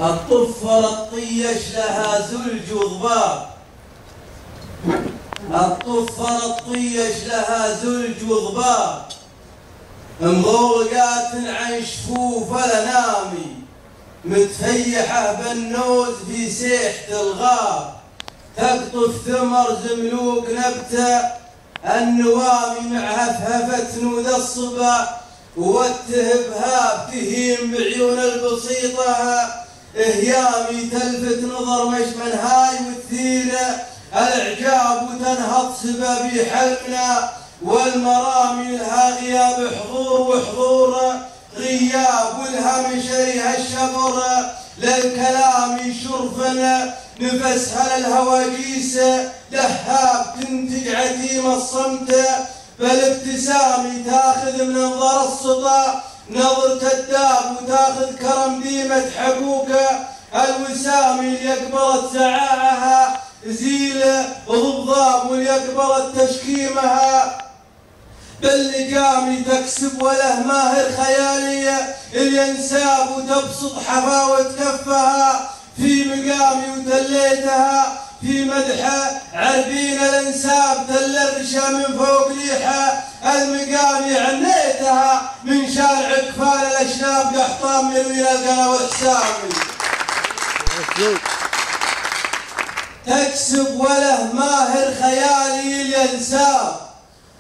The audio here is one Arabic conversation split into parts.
الطفر الطيش لها زلج وضباب، الطفر الطيش لها زلج وضباب، مضوقات عن شفوف الانامي، متفيحه بالنوز في سيحة الغاب، تقطف ثمر زملوق نبته النوامي مع هفهفة نود الصبا، والتهبها بتهيم بعيون البسيطة اهيامي، تلفت نظر مشمن هاي وتثير الاعجاب، وتنهض سبابي حلمنا والمرامي، لها غياب حضور وحضور غياب، ولها من شريها الشبر للكلام شرفنا، نفسها للهواجيس لهاب، تنتج عتيم الصمت بالابتسام، تاخذ من انظار الصدى نظرة الداب، وتاخذ كرم ديمة حقوق الوسام، اللي يقبلت زعاعها زيل ضبضاب، واللي يقبلت تشكيمها باللجام، تكسب وله ماهر خيالية الينساب، وتبسط حفاوة كفها في مقامي، وتليتها في مدح عربين الانساب، تل الرشا من فوق ليحة المقامي، عنيتها من شارع كفال الاشناب، قحطان مروين القنا والحسامي، تكسب وله ماهر خيالي الينساب،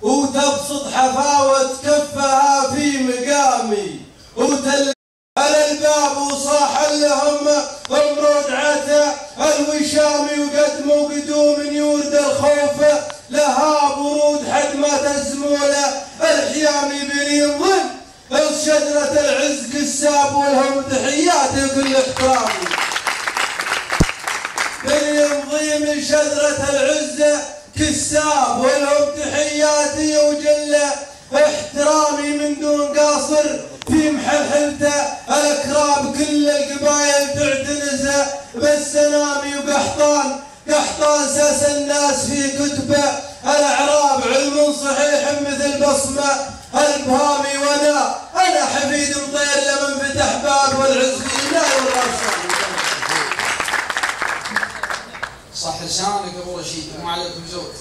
وتبسط حفاوة كفها في مقامي، وتل على الباب وصاح لهم رجعته الوشامي، وقدموا قدوم يورد الخوف لها برود، حد ما تزموله الحيامي، بنين ظل شجرة العز كساب، ولهم تحياتي وكل احترامي، بنين ضيم شجرة العز كساب، ولهم تحياتي وجل احترامي، من دون قاصر في محلحلته الاكرام، كل القبايل تعتنز بالسنامي، وقحطان ساس الناس في كتبه الاعراب، علم صحيح مثل بصمه الابهامي، وانا حفيد مطير لمن فتح باب والعز في نار والرشاد. صح لسانك ابو رشيد، وما عليكم زود.